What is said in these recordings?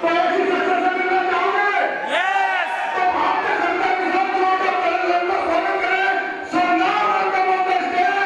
तो ऐसी सत्ता से मिलना चाहोगे? तो भारतीय जनता किसान मोर्चा तेलंगाना का स्वागत करें। So now welcome on the stage.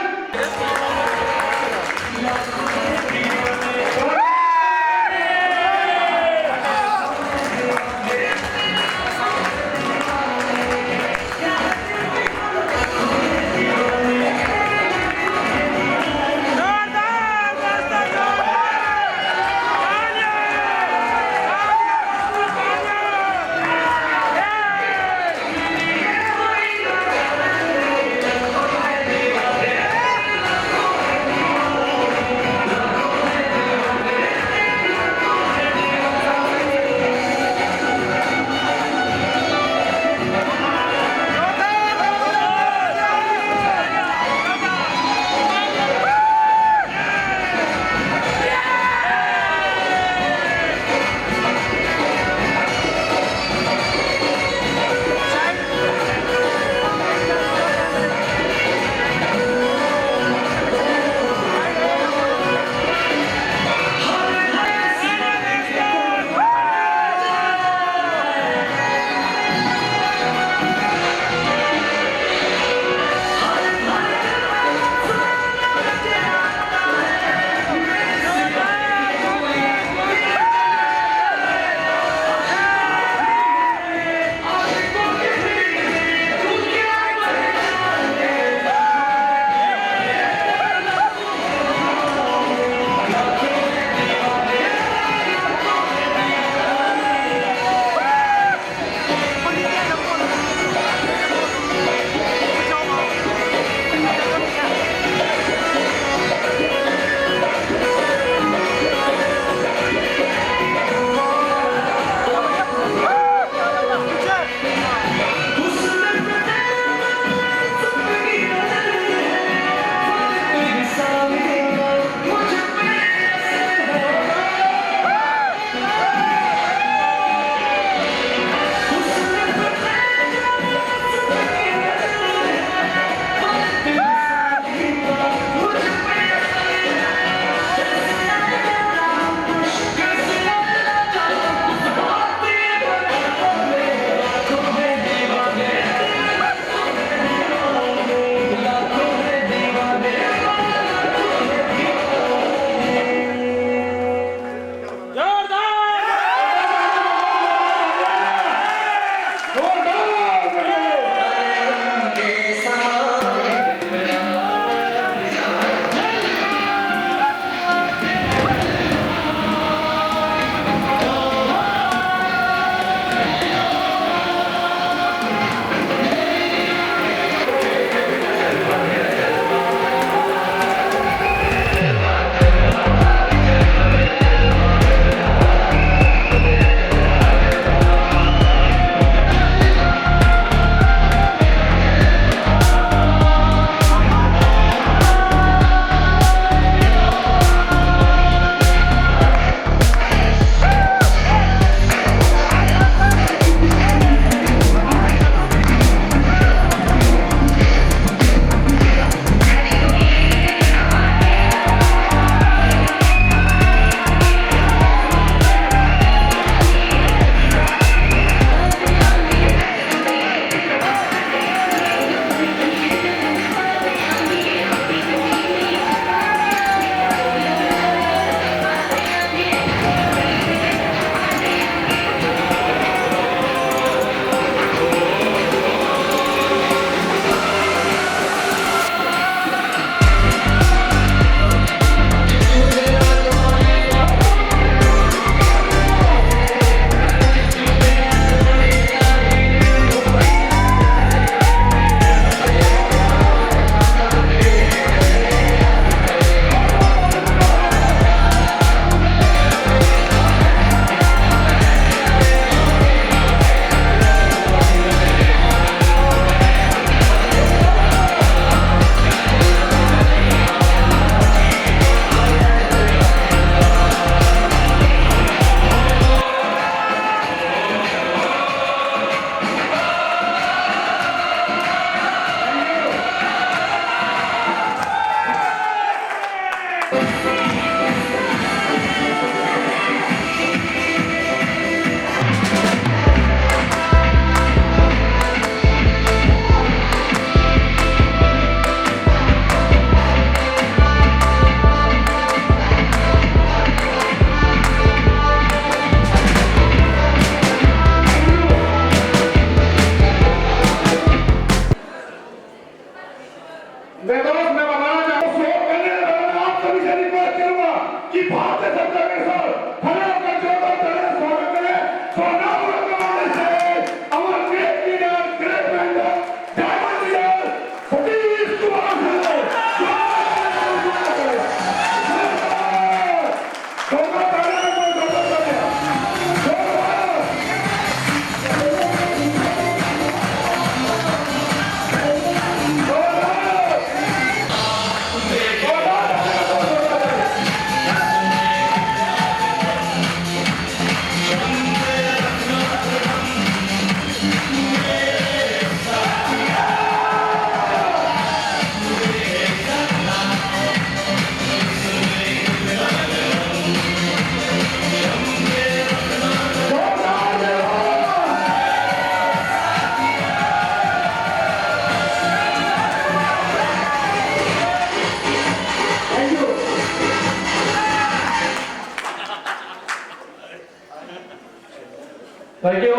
Thank you.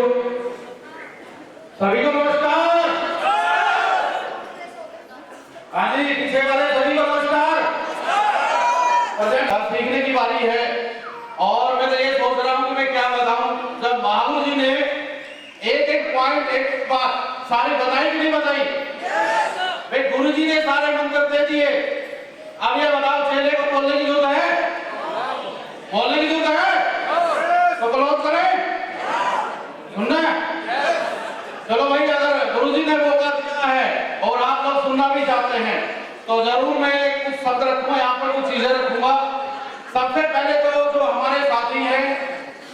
सभी को नमस्कार। हाँ जी, पीछे वाले सभी को नमस्कार। अब सीखने की बारी है और मैं तो ये सोच रहा हूँ कि मैं क्या बताऊं। जब महागुरु जी ने एक एक पॉइंट एक बात सारी बताई कि नहीं बताई? भाई गुरु जी ने सारे मंत्र दे दिए। अब ये बताओ चेले को बोलने की जरूरत है? बोलने की जरूरत है? तो क्लोज करें, सुनना है? चलो भाई, अगर गुरु जी ने मौका दिया है और आप लोग सुनना भी चाहते हैं तो जरूर मैं कुछ शब्द रखूंगा, यहाँ पर कुछ चीजें रखूंगा। सबसे पहले तो जो हमारे साथी हैं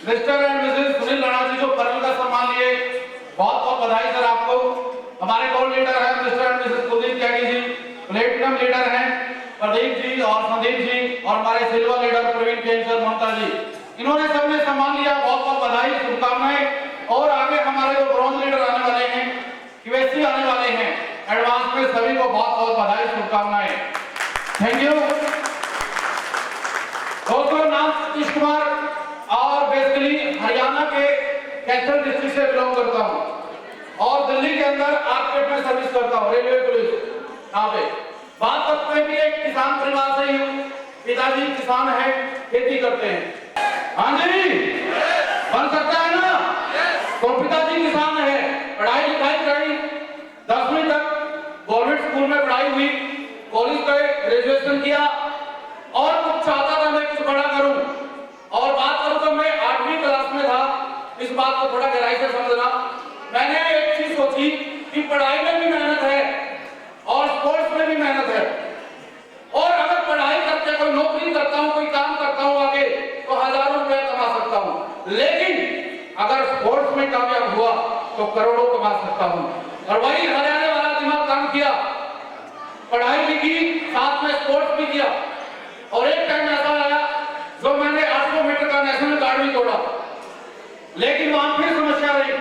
mister and Mrs Sunil Rana ji, जो परम का सम्मान लिए, बहुत बहुत बधाई सर आपको। हमारे गोल्ड लीडर हैं mister and Mrs Kuldeep Tyagi ji, platinum leader हैं प्रदीप जी और संदीप जी, और हमारे सिल्वर लीडर प्रवीण केंसर ममता जी, इन्होंने सबने सम्मान लिया। बहुत बहुत बधाई, शुभकामनाएं। और आगे हमारे जो ब्रॉन्ज लीडर आने वाले हैं, क्यूएससी आने वाले हैं एडवांस में, सभी को बहुत बहुत बधाई, शुभकामनाएं। Thank you. दोस्तों, नाम सतीश कुमार और बेसिकली हरियाणा के कैथल डिस्ट्रिक्ट से बिलोंग करता हूं और दिल्ली के अंदर आर्केट में सर्विस करता हूं, रेलवे पुलिस। यहाँ पे बात करते हैं कि एक किसान परिवार से ही हूँ। पिताजी किसान है, खेती करते हैं। हाँ जी, बन सकता है ना? तो पिताजी किसान है, पढ़ाई लिखाई करी, 10वीं तक गवर्नमेंट स्कूल में पढ़ाई हुई, कॉलेज गए, ग्रेजुएशन किया और कुछ चाहता था मैं कुछ बड़ा करूं। और बात करूं तो मैं 8वीं क्लास में था। इस बात को थोड़ा गहराई से समझना। मैंने एक चीज सोची कि पढ़ाई में भी मेहनत है और स्पोर्ट्स में भी मेहनत है, और अगर पढ़ाई करके कोई नौकरी करता हूं, कोई काम करता हूं आगे, तो हजारों रुपए कमा सकता हूं। लेकिन अगर स्पोर्ट्स में कामयाब हुआ तो करोड़ों कमा सकता हूं। और वही हरियाणा वाला दिमाग काम किया, पढ़ाई भी की, साथ में स्पोर्ट्स भी किया। और एक टाइम ऐसा आया जो मैंने 800 मीटर का नेशनल रिकॉर्ड भी तोड़ा। लेकिन वहां फिर समस्या रही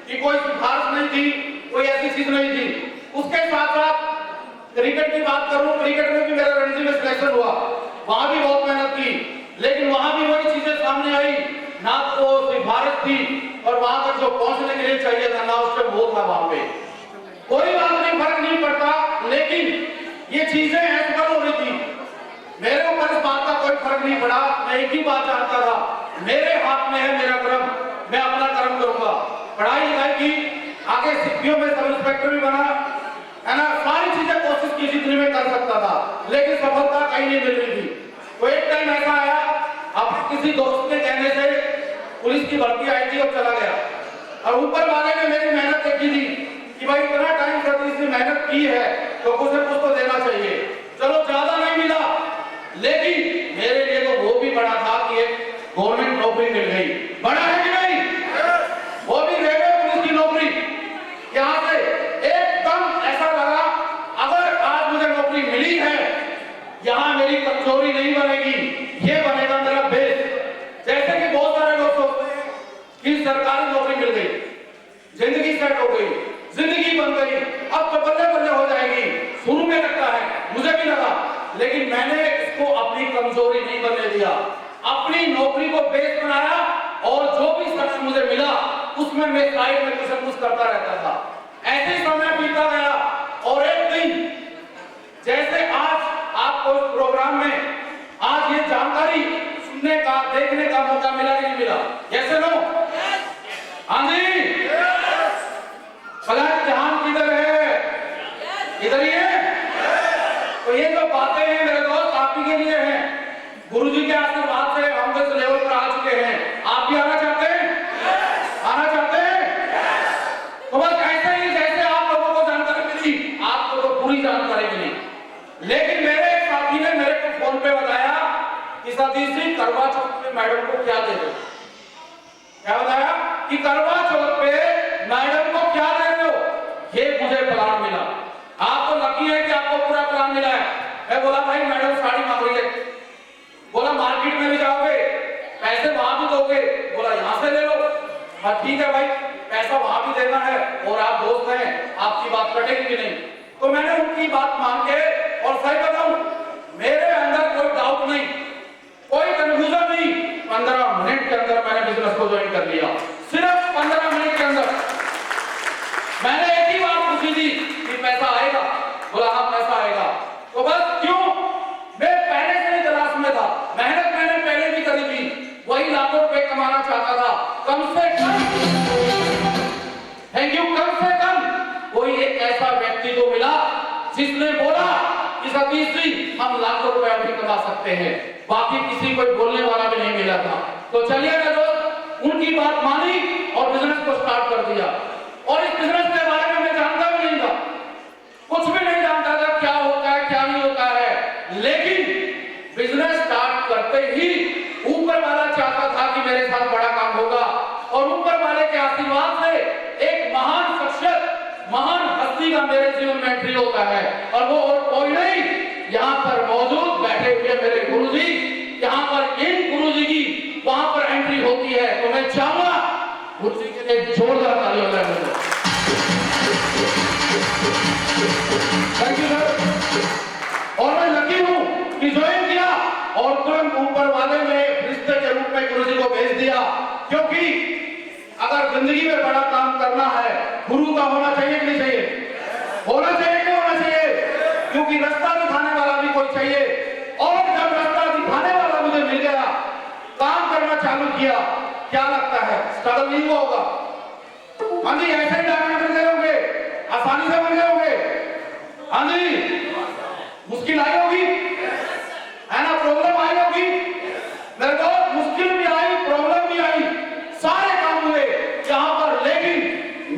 कि कोई सिफारिश नहीं थी, कोई ऐसी चीज नहीं थी। उसके साथ साथ क्रिकेट की बात करूं, क्रिकेट में भी मेरा रणजी में सिलेक्शन हुआ, वहां भी बहुत मेहनत की, लेकिन वहां भी वही चीजें सामने आई, ना तो सिफारिश थी और वहां तक जो पहुंचने के लिए चाहिए था ना उससे वो था वहां पे। कोई बात नहीं, फर्क नहीं पड़ता, लेकिन ये चीजें असफल हो रही थी। मेरे ऊपर इस बात का कोई फर्क नहीं पड़ा। मैं एक ही बात जानता था, मेरे हाथ में है मेरा कर्म, मैं अपना कर्म करूंगा। पढ़ाई लिखाई की, आगे सीपीओ में सब इंस्पेक्टर भी बना, है ना, सारी चीजें कोशिश की जितनी मैं कर सकता था, लेकिन सफलता कहीं नहीं मिल रही थी। तो एक टाइम ऐसा आया, अब किसी दोस्त के कहने से पुलिस की भर्ती आई थी और चला गया। और ऊपर वाले ने मेरी मेहनत देखी थी कि भाई इतना टाइम सतीश ने मेहनत की है तो कुछ न कुछ तो देना चाहिए। चलो ज्यादा नहीं मिला, लेकिन मेरे लिए तो वो भी बड़ा था कि एक गवर्नमेंट नौकरी मिल गई। बड़ा है कि नहीं? वो भी रेलवे पुलिस की नौकरी। यहाँ से एकदम ऐसा लगा, अगर आज मुझे नौकरी मिली है, यहाँ मेरी कमजोरी नहीं बनेगी, ये बनेगा मेरा बेस। जैसे कि बहुत सारे लोग सोचते हैं कि सरकारी नौकरी मिल गई, जिंदगी सेट हो गई, जिंदगी बन गई, अब तो बल्ले बल्ले हो जाएगी। शुरू में लगता है, मुझे भी लगा, लेकिन मैंने इसको अपनी कमजोरी नहीं बनने दिया, अपनी नौकरी को बेस बनाया और जो भी सक्सेस मुझे मिला उसमें मैं साइड में कुछ न कुछ करता रहता था। ऐसे समय बीता गया और एक दिन जैसे आज आपको इस प्रोग्राम में आज ये जानकारी सुनने का, देखने का मौका मिला कि नहीं मिला? जैसे लो, हाँ जी, भला ध्यान किधर है? इधर ही है। तो ये जो बातें हैं मेरे दोस्त आप ही के लिए हैं। गुरुजी के आशीर्वाद से हम इस लेवल पर आ चुके हैं। आप भी आना चाहते हैं? आना चाहते हैं? तो बस ऐसे ही जैसे आप लोगों को जानकारी मिली, आपको तो पूरी जानकारी मिली। लेकिन मेरे एक साथी ने मेरे को फोन पे बताया कि सतीश जी, करवा चौथ पे मैडम को क्या दे रहे हो? क्या बताया कि करवा चौथ पे मैडम को क्या दे रहे हो? ये मुझे प्लान मिला। आप तो लकी है कि आपको पूरा प्लान मिला है। मैं बोला भाई मैडम साड़ी मांग रही है। बोला मार्केट में भी जाओगे, पैसे वहां भी दोगे? बोला यहाँ से ले लो। हाँ ठीक है भाई, पैसा वहां भी देना है और आप दोस्त हैं, आपकी बात कटेगी कि नहीं? तो मैंने उनकी बात मान के, और सही बताऊं, मेरे अंदर कोई डाउट नहीं, कोई कंफ्यूजन नहीं, 15 मिनट के अंदर मैंने बिजनेस को ज्वाइन कर लिया। सिर्फ 15 मिनट के अंदर। मैंने एक ही बात पूछी थी कि पैसा आएगा, बोला हाँ पैसा आएगा। तो बस क्यों, मैं पहले से ही तलाश में था, मेहनत मैंने पहले भी करी थी, वही लाखों रुपए कमाना चाहता था। कम से कम, थैंक यू, कम से कम कोई एक ऐसा व्यक्ति को मिला जिसने बोला कि सतीश जी हम लाखों रुपए भी कमा सकते हैं। बाकी किसी कोई बोलने वाला भी नहीं मिला था। तो चलिए ना दोस्त, उनकी बात मानी और बिजनेस को स्टार्ट कर दिया। और इस बिजनेस के बारे में मैं जानता भी नहीं था, कुछ भी नहीं जानता था क्या होता है क्या नहीं होता है। लेकिन बिजनेस स्टार्ट करते ही ऊपर वाला चाहता था कि मेरे साथ बड़ा काम होगा, और ऊपर वाले के आशीर्वाद से एक महान शख्सियत, महान हस्ती का मेरे जीवन में एंट्री होता है। और वो और कोई नहीं, यहाँ पर मौजूद बैठे हुए मेरे गुरुजी, यहाँ पर इन गुरुजी की वहां पर एंट्री होती है। तो मैं चाहूंगा गुरुजी के लिए जोरदार तालियां बजाएं। Thank you sir. और मैं लकी हूं कि ज्वाइन किया और तुरंत ऊपर वाले में रिश्ते के रूप में गुरुजी को भेज दिया। क्योंकि अगर जिंदगी में बड़ा काम करना है, गुरु का होना चाहिए कि नहीं चाहिए? होना चाहिए कि होना चाहिए? क्योंकि रास्ता दिखाने वाला भी कोई चाहिए। और जब रास्ता दिखाने वाला मुझे मिल गया, काम करना चालू किया, क्या लगता है स्ट्रगल नहीं हुआ होगा? हाँ जी, ऐसे ही डायमंड बन गए होंगे, आसानी से बन गए होंगे। हाँ जी, मुश्किल आई होगी, है ना, प्रॉब्लम आई होगी। मेरे दोस्त, मुश्किल भी आई, प्रॉब्लम भी आई, सारे काम हुए यहाँ पर। लेकिन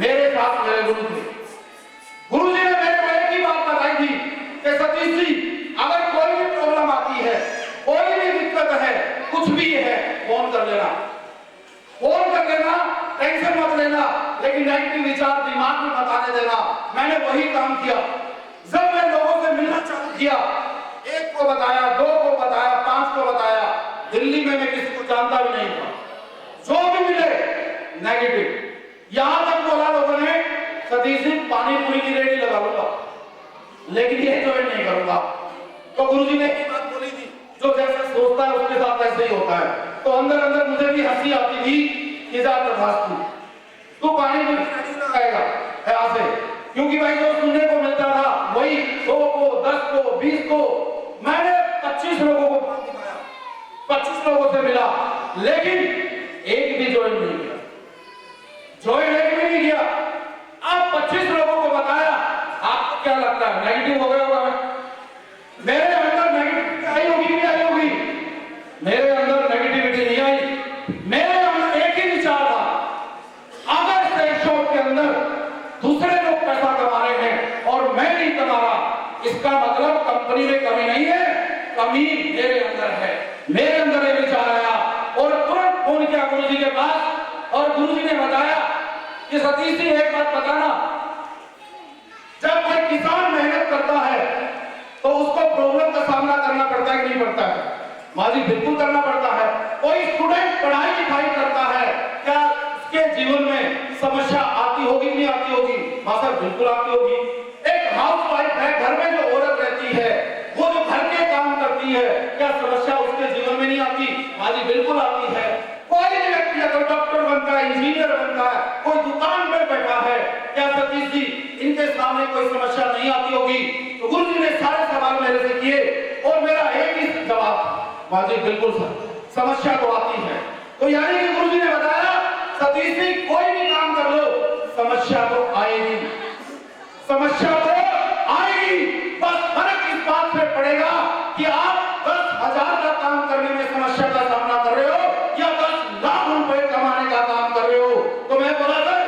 मेरे साथ मेरे गुरु थे। गुरु जी ने मेरे को एक ही बात बताई थी कि सतीश जी अगर कोई भी प्रॉब्लम आती है, कोई भी दिक्कत है, कुछ भी है, फोन कर लेना, फोन कर लेना, टेंशन मत लेना, लेकिन नेगेटिव विचार दिमाग में मत आने देना। मैंने वही काम किया। जब मैं लोगों से मिलना चालू किया, एक को बताया, दो को बताया, 5 को बताया, दिल्ली में मैं किसी को जानता भी नहीं था, जो भी मिले नेगेटिव। यहां तक बोला लोगों ने सतीश जी पानी पूरी की रेडी लगा लूंगा, लेकिन ये ज्वाइन नहीं करूंगा। तो गुरुजी ने एक बात बोली थी, जो जैसा सोचता है उसके साथ ऐसे ही होता है। तो अंदर अंदर मुझे भी हंसी आती थी कि जा प्रभास तू पानी पूरी रेडी लगाएगा यहाँ से, क्योंकि भाई जो सुनने को मिलता था वही 100 को, 10 को, 20 को। मैंने 25 लोगों को दिखाया, 25 लोगों से मिला, लेकिन एक भी ज्वाइन नहीं किया, ज्वाइन एक भी नहीं किया। अब 25 लोगों को बताया, आपको क्या लगता है नेगेटिव हो गया होगा? मेरे अंदर नेगेटिविटी आई होगी, नहीं आई होगी? मेरे अंदर नेगेटिविटी नहीं आई। मेरे अंदर एक ही विचार था, अगर इस शॉप के अंदर दूसरे लोग पैसा कमा रहे हैं और मैं नहीं कमा रहा, इसका मतलब कंपनी में कमी नहीं है, कमी मेरे अंदर है। मेरे अंदर ये विचार आया और तुरंत फोन किया गुरुजी के पास, और गुरुजी ने बताया कि सतीश जी एक बात बताना, जब कोई किसान मेहनत करता है तो उसको प्रॉब्लम का सामना करना पड़ता है कि नहीं पड़ता है? माजी बिल्कुल करना पड़ता है। कोई स्टूडेंट पढ़ाई लिखाई करता है, क्या उसके जीवन में समस्या आती होगी नहीं आती होगी? हाँ सर, बिल्कुल आती होगी। एक हाउसवाइफ है, घर में जो औरत रहती है, वो जो घर के काम करती है, क्या समस्या उसके जीवन में नहीं आती? माजी बिल्कुल आती है। कोई भी व्यक्ति अगर डॉक्टर बनता है, इंजीनियर बनता है, कोई दुकान पर बैठा है, क्या सतीश जी इनके सामने कोई समस्या नहीं आती होगी? तो गुरुजी ने सारे सवाल मेरे से किए और मेरा एक ही जवाब, माजी बिल्कुल सर, समस्या तो आती है। तो यानी कि गुरुजी ने बताया सतीश जी कोई भी काम कर लो, समस्या तो आएगी, समस्या तो आएगी। बस फर्क इस बात से पड़ेगा कि आप 10,000 का काम करने में समस्या का सामना कर रहे हो या 10 लाख रुपए कमाने का काम कर रहे हो। तो मैं बोला सर,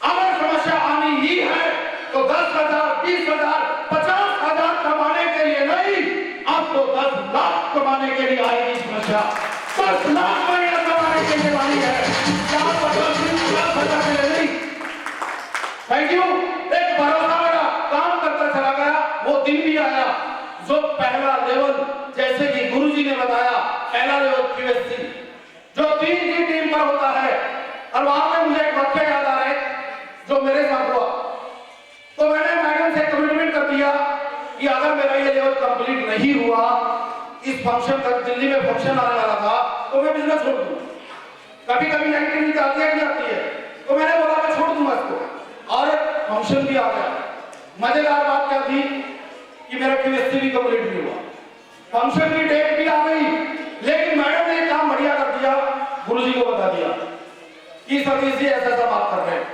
अगर समस्या आनी ही है तो 10,000, 20,000, 50,000 कमाने के लिए नहीं, अब तो 10 लाख कमाने के लिए आएगी समस्या। 10 लाख महीना कमाने के लिए आई है, क्या 50,000 के लिए नहीं। Thank you. एक भरोसा मेरा काम करता चला गया। वो दिन भी आया जो पहला लेवल, जैसे कि गुरुजी ने बताया, पहला लेवल QSC जो 3 की टीम पर होता है। और वहां पे मुझे एक वाक्य याद आ रहा है जो मेरे साथ हुआ। तो मैंने मैडम से कमिटमेंट कर दिया कि अगर मेरा ये लेवल कंप्लीट नहीं हुआ, इस फंक्शन तक, दिल्ली में फंक्शन आने वाला था, तो मैं बिजनेस छोड़ दूंगा। कभी कभी नेगेटिविटी आती है तो मैंने बोला मैं छोड़ दूंगा इसको। और फंक्शन भी आ गया। मजेदार बात क्या थी कि मेरा QSC भी कंप्लीट नहीं हुआ, फंक्शन की डेट भी आ गई, लेकिन मैडम ने एक काम बढ़िया कर दिया, गुरुजी को बता दिया कि सतीश जी ऐसा ऐसा बात कर रहे हैं,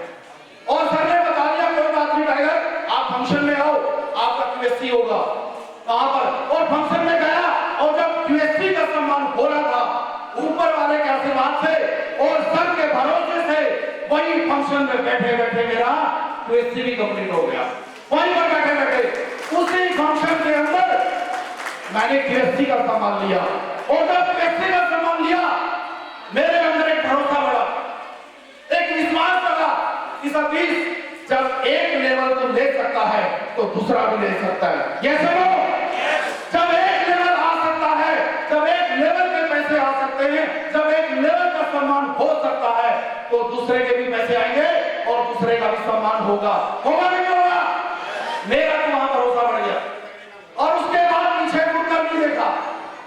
और सर ने बता दिया कोई बात नहीं टाइगर, आप फंक्शन में आओ, आपका QSC होगा। कहां पर? और फंक्शन में गया, और जब QSC का सम्मान हो रहा था ऊपर वाले के आशीर्वाद से और सर के भरोसे से, वही फंक्शन में बैठे बैठे मेरा QSC भी कंप्लीट हो गया। वहीं पर बैठे बैठे उसी फंक्शन के अंदर मैंने QSC का सम्मान लिया, और जब QSC का सम्मान लिया मेरे अंदर एक भरोसा बढ़ा, एक विश्वास लगा कि सतीश जब एक लेवल तो ले सकता है तो दूसरा भी ले सकता है। ये सुनो, जब एक लेवल आ सकता है, जब एक लेवल के पैसे आ सकते हैं, जब एक लेवल का सम्मान हो सकता है, तो दूसरे के भी पैसे आएंगे और दूसरे का भी सम्मान होगा। होगा नहीं होगा? मेरा तो वहां भरोसा बढ़ गया, और उसके बाद पीछे मुड़कर नहीं देखा,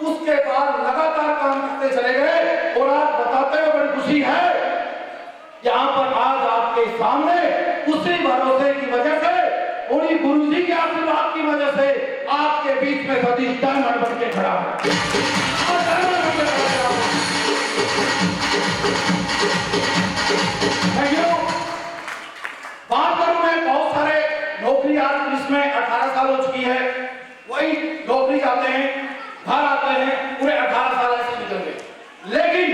उसके बाद लगातार काम करते चले गए, और आज बताते हुए बड़ी खुशी है यहां पर आज आपके सामने उसी भरोसे की वजह से, उन्हीं गुरुजी के आशीर्वाद की वजह से आपके बीच में सतीश डायमंड बन के खड़ा है। बात करूं मैं बहुत सारे नौकरी, आज पुलिस में 18 साल हो चुकी है, वही नौकरी जाते हैं, घर आते हैं, पूरे 18 साल ऐसे निकल गए। लेकिन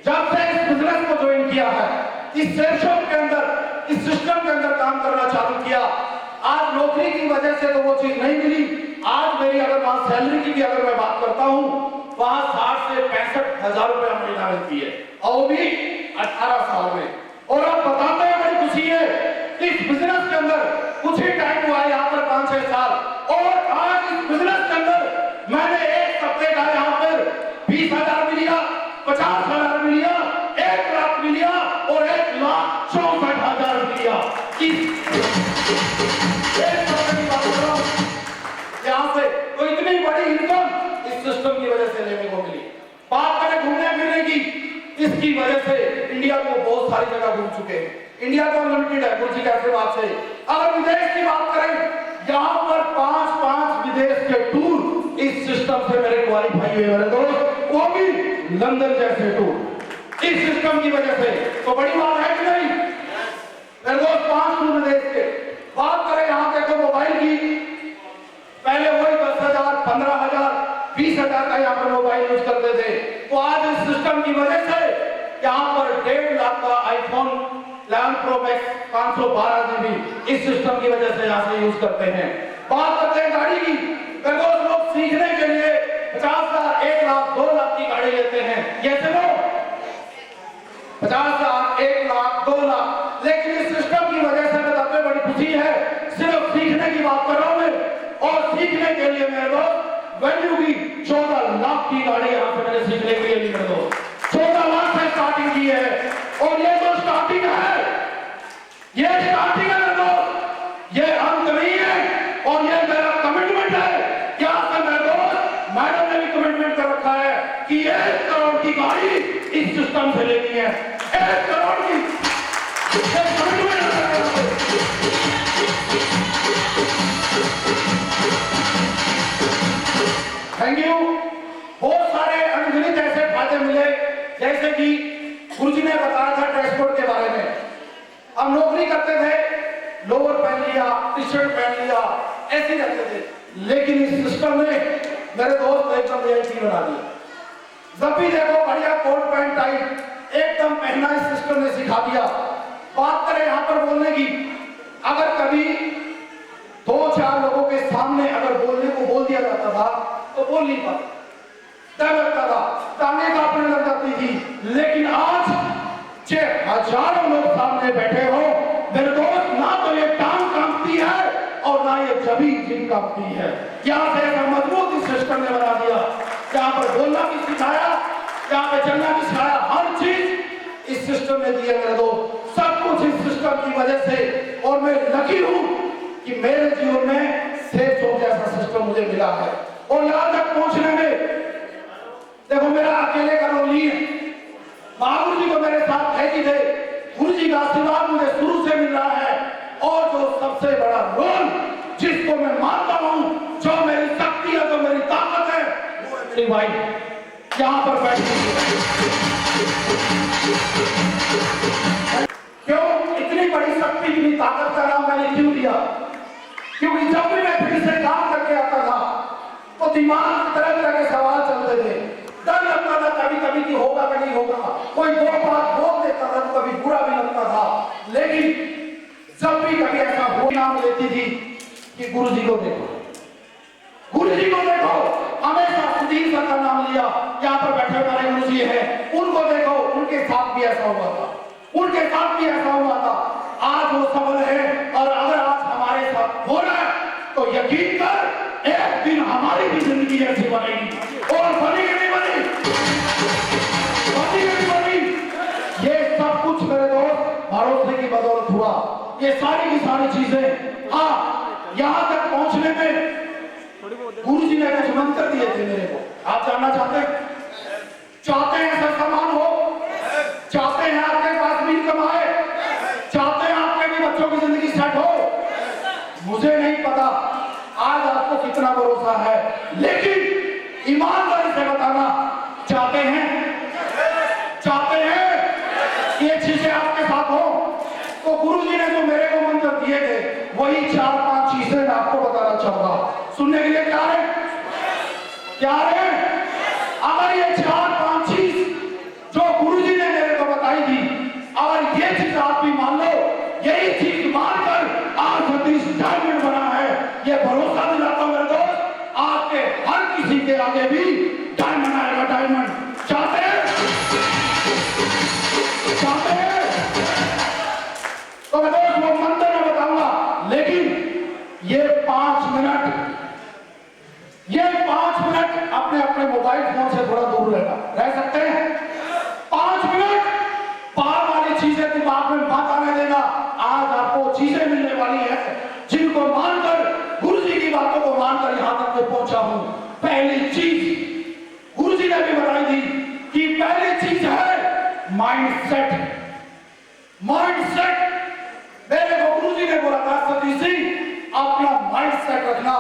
जब से इस बिजनेस को ज्वाइन किया है, इस सिस्टम के अंदर, इस सिस्टम के अंदर काम करना चालू किया, आज नौकरी की वजह से तो वो चीज नहीं मिली। आज मेरी अगर वहां सैलरी की भी अगर मैं बात करता हूं, वहां 60 से 65 हजार रुपया महीना मिलती है, और भी 18 साल में। और अब बताते हैं बड़ी खुशी है, इस बिजनेस के अंदर कुछ ही टाइम हुआ है, यहाँ पर 5-6 साल, और आज इस बिजनेस के अंदर मैंने एक हफ्ते का यहाँ पर 20,000 भी लिया, 50,000 भी लिया, 1 लाख भी लिया, और 1,64,000 भी लिया। यहाँ से तो इतनी बड़ी इनकम इस सिस्टम की वजह से लेने को मिली। बात करें घूमने फिरने की, इसकी वजह से इंडिया को बहुत सारी जगह घूम चुके हैं। इंडिया तो अनलिमिटेड है गुरुजी के आशीर्वाद से। अगर विदेश की बात करें, यहाँ पर 5 विदेश के टूर इस सिस्टम से मेरे क्वालिफाई हुए मेरे दोस्त, वो भी लंदन जैसे टूर इस सिस्टम की वजह से। तो बड़ी बात है कि नहीं मेरे दोस्त? 5 टूर विदेश के। बात करें यहाँ देखो मोबाइल की, पहले वही 10,000, 15,000, 20,000 का यहाँ पर मोबाइल यूज करते थे, तो आज इस सिस्टम की वजह से यहाँ पर 1.5 लाख का iPhone 11 Pro Max 512 GB इस सिस्टम की वजह से यहाँ से यूज करते हैं। बात करते हैं गाड़ी की, लोग सीखने के लिए 50,000, 1 लाख, 2 लाख की गाड़ी लेते हैं। ये सुनो, 50,000, 1 लाख, 2 लाख, लेकिन इस सिस्टम की वजह से बताते बड़ी खुशी है, सिर्फ सीखने की बात कर रहा हूं मैं, और सीखने के लिए मेरे दोस्त वैल्यू की 14 लाख की गाड़ी यहाँ पे मैंने सीखने के लिए ली मेरे दोस्त। 14 लाख से स्टार्टिंग की है, और ये जो स्टार्टिंग है, ये स्टार्टिंग है मेरे दोस्त, ये अंत नहीं है, और ये मेरा कमिटमेंट है। यहाँ से मेरे दोस्त मैडम ने भी कमिटमेंट कर रखा है कि 1 करोड़ की गाड़ी इस सिस्टम से लेनी है, 1 करोड़ की कमिटमेंट। Thank you. बहुत सारे अनगिनत ऐसे फायदे मिले, जैसे कि गुरुजी ने बताया था ट्रांसपोर्ट के बारे में। हम नौकरी करते थे, लोअर पहन लिया, टी-शर्ट पहन लिया, ऐसे रहते थे, लेकिन इस सिस्टम ने मेरे दोस्त एकदम VIP बना दिया। जब भी देखो बढ़िया कोट पैंट टाइट एकदम पहनना इस सिस्टम ने सिखा दिया। बात करें यहाँ पर बोलने की, अगर कभी 2-4 लोगों के सामने अगर बोलने को बोल दिया जाता था तो बोल नहीं पाता, डर लगता था, टांगे कांपने लग जाती थी। लेकिन आज 6,000 लोग सामने बैठे हो मेरे दोस्त, ना तो ये टांग कांपती है और ना ये जमीन कांपती है। यहाँ से ऐसा मजबूत इस सिस्टम ने बना दिया, यहाँ पर बोलना भी सिखाया, यहाँ पे चलना भी सिखाया, हर चीज इस सिस्टम ने दिया मेरे दोस्त, सब कुछ इस सिस्टम की वजह से। और मैं लकी हूं कि मेरे जीवन में सेफ जोन जैसा सिस्टम मुझे मिला है। और यहां तक पहुंचने में देखो मेरा अकेले का रोल नहीं है, महागुरु जी को मेरे साथ है कि थे, गुरु जी का आशीर्वाद मुझे शुरू से मिल रहा है। और जो सबसे बड़ा रोल जिसको मैं मानता हूं, जो मेरी शक्ति है, जो मेरी ताकत है, वो है मेरी वाइफ यहां पर बैठी है। क्यों इतनी बड़ी शक्ति, इतनी ताकत का नाम मैंने क्यों दिया? क्योंकि जब भी मैं फिर से काम करके आता था तो दिमाग में तरह तरह के सवाल चलते थे, डर लगता था कभी कभी कि होगा कि नहीं होगा, कोई दो बात बोल देता था तो कभी बुरा भी लगता था। लेकिन जब भी कभी ऐसा हो, नाम लेती थी कि गुरु जी को देखो, गुरु जी को देखो, हमेशा सुधीर सर का नाम लिया। यहाँ पर बैठे हमारे गुरु जी हैं, उनको देखो, उनके साथ भी ऐसा हुआ था, उनके साथ भी ऐसा हुआ था। आज वो सबल है, और अगर आज हमारे साथ हो रहा है तो यकीन कर एक दिन हमारी भी जिंदगी ऐसी बनेगी। और बनेगी नहीं बनी, बनेगी नहीं बनी। ये सब कुछ मेरे दोस्त भरोसे की बदौलत हुआ। ये सारी की सारी चीजें, हाँ, यहाँ तक पहुंचने में गुरु जी ने कुछ मंत्र दिए थे मेरे को। आप जानना चाहते हैं? चाहते हैं ऐसा सम्मान हो, चाहते हैं आपके पास भी इनकम आए, चाहते हैं आपके भी बच्चों की जिंदगी सेट हो। मुझे नहीं पता आज आपको कितना भरोसा है, लेकिन ईमानदारी से बताना, चाहते हैं, चाहते हैं ये चीजें आपके साथ हो, तो गुरु जी ने जो मेरे को मंत्र दिए थे वही 4-5 चीजें मैं आपको बताना चाहूंगा। सुनने के लिए तैयार है? तैयार है? अगर ये 4-5 चीज जो गुरु जी ने मेरे को बताई थी, अगर ये चीज आप भी मान लो, यही चीज मानकर आज सतीश डायमंड बना है, ये भरोसा दिलाता हूं मेरे दोस्त, आपके हर किसी के आगे भी डायमंड आएगा, डायमंड। चाहते हैं? चाहते हैं? तो मैं दोस्त वो मंत्र में बताऊंगा, लेकिन ये 5 मिनट, ये 5 मिनट अपने अपने मोबाइल फोन से थोड़ा दूर रह सकते हैं। 5 मिनट बाहर वाली चीजें दिमाग में मत आने देना। आज आपको चीजें मिलने वाली है जिनको मानकर, गुरु जी की बातों को मानकर यहां तक मैं पहुंचा हूं। पहली चीज गुरु जी ने भी बताई थी कि पहली चीज है माइंडसेट। माइंडसेट मेरे को गुरु जी ने बोला था, सतीश जी अपना माइंडसेट रखना।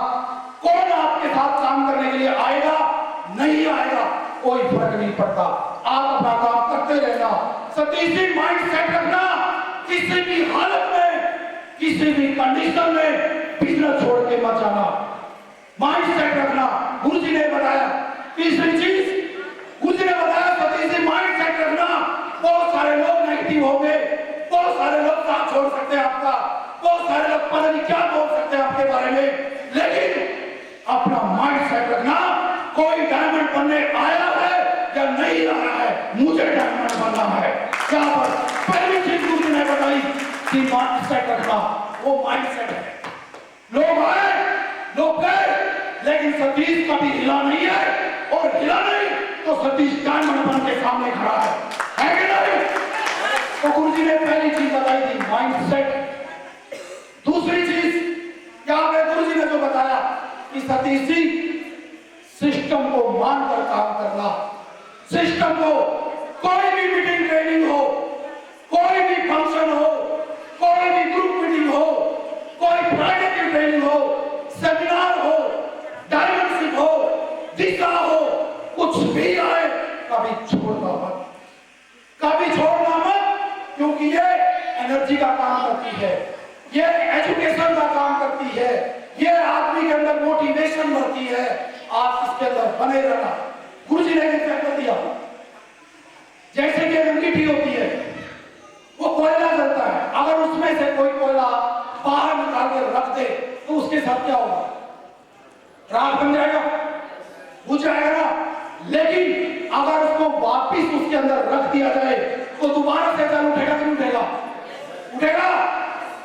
कौन आपके साथ काम करने के लिए आएगा, नहीं आएगा, कोई फर्क नहीं पड़ता, आप अपना काम करते रहना। सतीश जी माइंडसेट रखना, किसी भी हालत में, किसी भी कंडीशन में बिजनेस छोड़ के मत जाना। माइंडसेट रखना, गुरु जी ने बताया। तीसरी चीज गुरु जी ने बताया, सतीश जी माइंडसेट रखना। बहुत सारे लोग नेगेटिव होंगे, बहुत सारे लोग साथ छोड़ सकते हैं आपका, बहुत सारे लोग पता नहीं क्या बोल सकते हैं आपके बारे में, लेकिन अपना माइंडसेट रखना। कोई डायमंड बनने आया है या नहीं आया है, मुझे डायमंड बनना है। यहाँ पर पहली चीज गुरु जी ने बताई कि माइंडसेट रखना, वो माइंडसेट है। लोग आए, लोग गए, लेकिन सतीश कभी हिला नहीं है, और हिला नहीं तो सतीश डायमंड बन के सामने खड़ा है कि नहीं? तो गुरु जी ने पहली चीज बताई थी माइंडसेट। दूसरी चीज यहाँ पे गुरु जी ने जो बताया कि सतीश जी सिस्टम को मानकर काम करना। सिस्टम को, कोई भी मीटिंग ट्रेनिंग हो, कोई भी फंक्शन हो, कोई भी ग्रुप मीटिंग हो, कोई फ्राइडे की ट्रेनिंग हो, सेमिनार हो, डायमेंशिप हो, दिशा हो, कुछ भी आए कभी छोड़ना मत, कभी छोड़ना मत, क्योंकि ये एनर्जी का काम करती है, ये एजुकेशन का काम करती है, ये आदमी के अंदर मोटिवेशन भरती है। आप इसके अंदर बने रहना। गुरु जी ने कर दिया, जैसे कि अंगीठी होती है, वो कोयला जलता है, अगर उसमें से कोई कोयला बाहर निकाल कर रख दे तो उसके साथ क्या होगा? राख बन जाएगा, बुझ जाएगा ना। लेकिन अगर उसको वापिस उसके अंदर रख दिया जाए तो दोबारा से जल उठेगा कि नहीं उठेगा? उठेगा।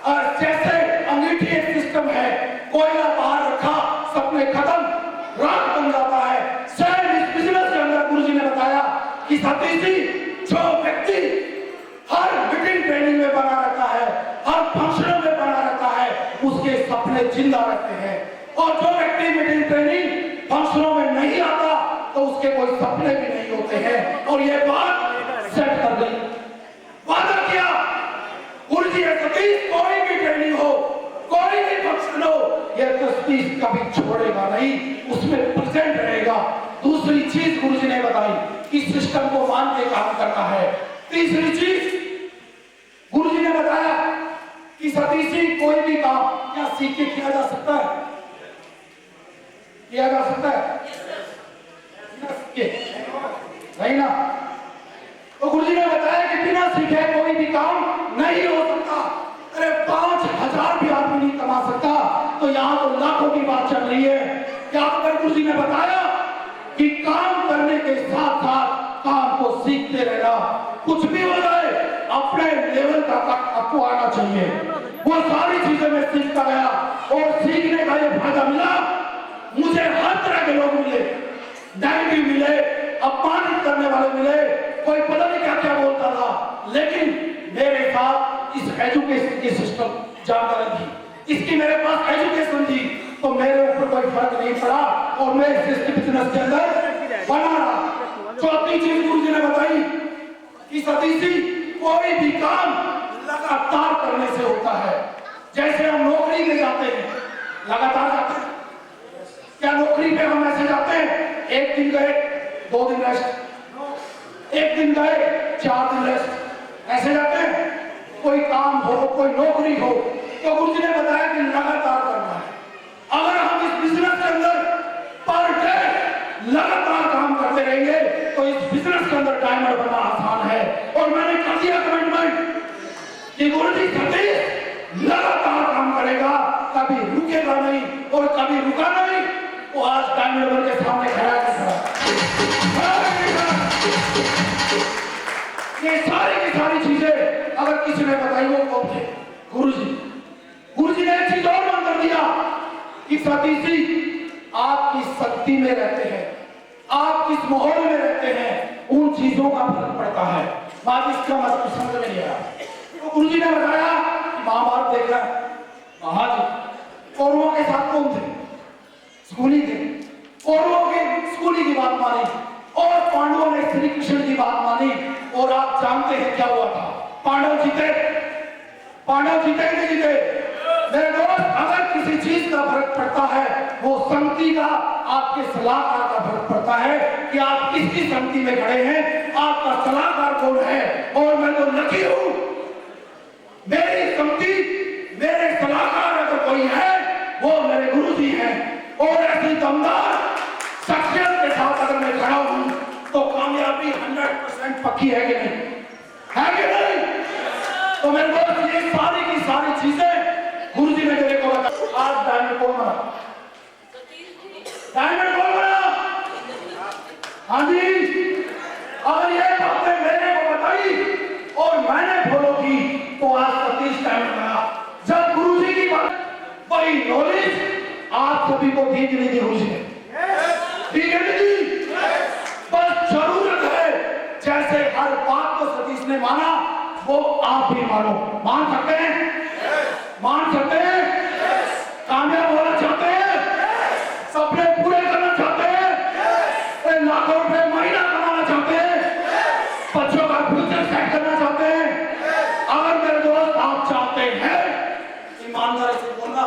और जैसे अंगीठी एक सिस्टम है, कोयला बाहर रखा, सपने खत्म, राख बन जाता है। सेम इस बिजनेस के अंदर गुरु जी ने बताया कि सतीश जी, जो व्यक्ति हर मीटिंग ट्रेनिंग में बना रहता है, हर फंक्शन में बना रहता है, उसके सपने जिंदा रहते हैं। और जो व्यक्ति मीटिंग ट्रेनिंग फंक्शनों में नहीं आता तो उसके कोई कोई सपने भी नहीं होते हैं। और ये बात सेट कर गई, वादा किया गुरुजी है सतीश, कोई भी ट्रेनिंग हो, कोई भी फंक्शन हो, ये सतीश कभी छोड़ेगा नहीं, उसमें प्रेजेंट रहेगा। दूसरी चीज गुरुजी ने बताई कि सिस्टम को मान के काम करना है। तीसरी चीज गुरुजी ने बताया कि सतीश जी कोई भी काम क्या सीख के किया जा सकता है, किया जा सकता है नहीं ना। तो गुरुजी ने बताया कि बिना सीखे कोई भी काम नहीं हो सकता। अरे 5,000 भी आदमी नहीं कमा सकता, तो यहां तो लाखों की बात चल रही है। क्या अगर गुरुजी ने बताया कि काम करने के साथ साथ काम को सीखते रहना, कुछ भी हो जाए अपने लेवल का आपको आना चाहिए। वो सारी चीजें मैं सीखता गया और सीखने का ये फायदा मिला, मुझे हर तरह के लोग मिले, नेगेटिव मिले, अपमानित करने वाले मिले, कोई पता नहीं क्या क्या बोलता था, लेकिन मेरे साथ इस एजुकेशन की सिस्टम जानकारी थी, इसकी मेरे पास एजुकेशन थी, तो मेरे ऊपर कोई फर्क नहीं पड़ा और मैं इस बिजनेस के अंदर बना रहा। चौथी चीज गुरुजी ने बताई कि सतीश जी कोई भी काम लगातार करने से होता है। जैसे हम नौकरी में जाते हैं, लगातार जाते हैं, क्या नौकरी पे हम ऐसे जाते हैं एक दिन गए 2 दिन रेस्ट, एक दिन गए 4 दिन रेस्ट, ऐसे जाते हैं? कोई काम हो, कोई नौकरी हो, तो गुरुजी ने बताया कि लगातार करना है। अगर हम इस बिजनेस के अंदर पर डे लगातार काम करते रहेंगे तो इस बिजनेस के अंदर डायमंड बनना आसान है। और मैंने कर दिया कमिटमेंट कि गुरुजी सतीश लगातार काम करेगा, कभी रुकेगा नहीं और कभी रुका नहीं। वो आज डायमंड बन के सामने खड़ा है। ये सारी की सारी चीजें अगर किसी ने बताई वो कौन थे? गुरुजी। गुरुजी ने एक चीज और मान कर दिया कि सतीश जी आप किस शक्ति में रहते हैं, आप किस माहौल में रहते हैं, उन चीजों का फर्क पड़ता है। बात इसका मतलब समझ में नहीं आया। तो गुरुजी ने बताया महाभारत देखा, महाजी कौरवों के साथ कौन थे? स्कूली थे। कौरवों के स्कूली की बात मानी और पांडवों ने श्री कृष्ण की बात मानी। और आप जानते हैं क्या हुआ था? पांडव जीते, पांडव जीते नहीं जीते? मेरे दोस्त, अगर किसी चीज का फर्क पड़ता है वो संगति का, आपके सलाहकार का फर्क पड़ता है कि आप किसकी संगति में खड़े हैं, आपका सलाहकार कौन है। और मैं तो लकी हूं, मेरी संगति, मेरे सलाहकार अगर कोई है वो मेरे गुरुजी हैं। और ऐसी दमदार शख्सियत के साथ अगर मैं खड़ा हूं तो कामयाबी 100% पक्की है कि नहीं? है कि नहीं? तो मेरे दोस्त, ये सारी की सारी चीजें गुरुजी ने मेरे को बताया। आज डायमंड कौन बना? डायमंड कौन बना? हाँ जी, अगर ये बातें मेरे को बताई और मैंने फॉलो की तो आज सतीश डायमंड बना। जब गुरुजी की बात, वही नॉलेज आप सभी को दी कि नहीं दी? गुरुजी ने दी कि नहीं दी? बस जरूरत है, जैसे हर बात को सतीश ने माना वो आप भी मानो। मान सकते हैं? मान सकते हैं? कामयाब होना चाहते हैं? सपने पूरे करना चाहते हैं? लाखों रुपए महीना कमाना चाहते हैं? बच्चों का फ्यूचर सेट करना चाहते हैं? अगर मेरे दोस्त आप चाहते हैं, ईमानदारी से बोलना,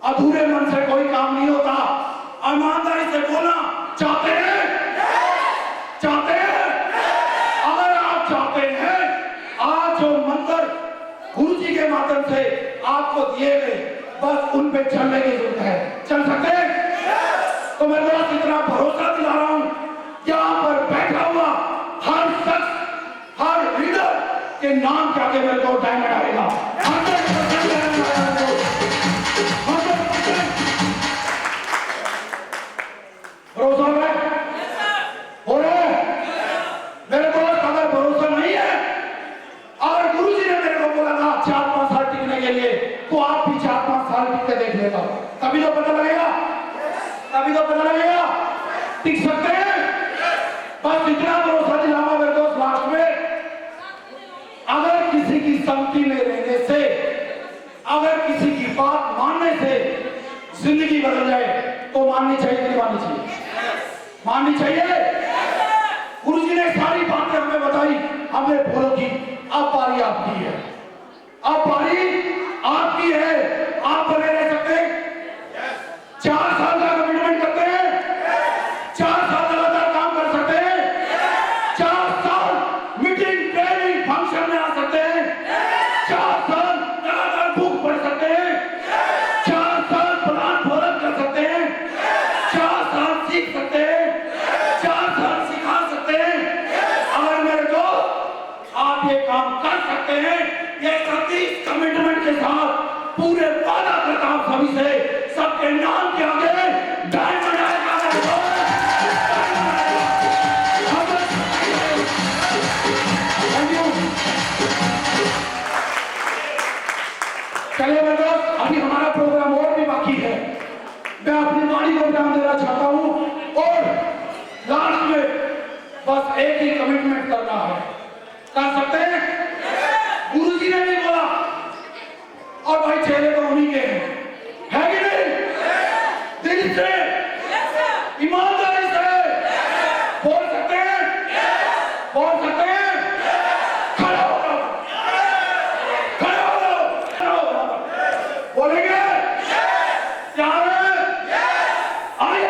अधूरे मन से कोई काम नहीं होता। ईमानदारी से बोलना, चाहते हैं? चाहते हैं? अगर आप चाहते हैं, आज जो मंत्र गुरुजी के माध्यम से आपको दिए गए, बस उन पे चलने की जरूरत है। चल सकते हैं? तो मैं बस इतना भरोसा दिला रहा हूं, यहाँ पर बैठा हुआ हर शख्स, हर लीडर के नाम के आगे मेरे को डायमंड आएगा। 100% भरोसा है? हो रहा है? मेरे दोस्त, अगर भरोसा नहीं है, अगर गुरुजी ने मेरे को बोला था 4-5 साल टिकने के लिए, तो आप भी 4-5 साल टिक के देख लेगा, तभी तो पता लगेगा, तभी तो पता लगेगा टिक सकते हैं। बस इतना भरोसा दिलावा मेरे दोस्त लास्ट में, अगर किसी की संगति में रहने से, अगर किसी की बात मानने से जिंदगी बदल जाए तो माननी चाहिए कि नहीं माननी चाहिए? माननी चाहिए। इन्हें सारी बातें हमें बताई, हमने फॉलो की। अब बारी आपकी है, अब बारी आपकी है। आप बने रह सकते हैं, 4 साल का कमिटमेंट करते हैं, 4 साल लगातार काम कर सकते हैं, 4 साल मीटिंग ट्रेनिंग फंक्शन में आ सकते हैं, 4 साल लगातार बुक पढ़ सकते हैं, 4 साल प्लान फॉलो कर सकते हैं, 4 साल सीख सकते हैं, 4 साल सिखा सकते हैं। अगर मेरे दोस्त आप ये काम कर सकते हैं, ये 31 कमिटमेंट के साथ पूरे वादा करता हूं सभी से, सबके नाम के आगे डायमंड आएगा। Thank you. चलिए मेरे दोस्त, अभी हमारा प्रोग्राम और भी बाकी है। मैं अपनी वाणी को ध्यान देना चाहता हूं और लास्ट में बस एक ही कमिटमेंट करना है। कर सकते हैं? गुरुजी ने भी बोला और भाई चेहरे तो उन्हीं के हैं, है कि नहीं? दिल से, ईमानदारी से बोल सकते हैं, बोल सकते हैं। खड़े हो जाओ, खड़े हो जाओ, बोलेंगे प्यार है, आइए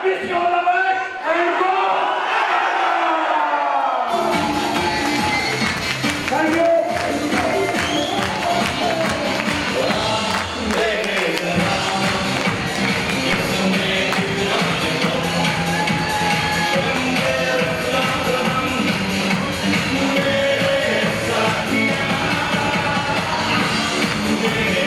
wish you all the best and go. Thank you. Yeah.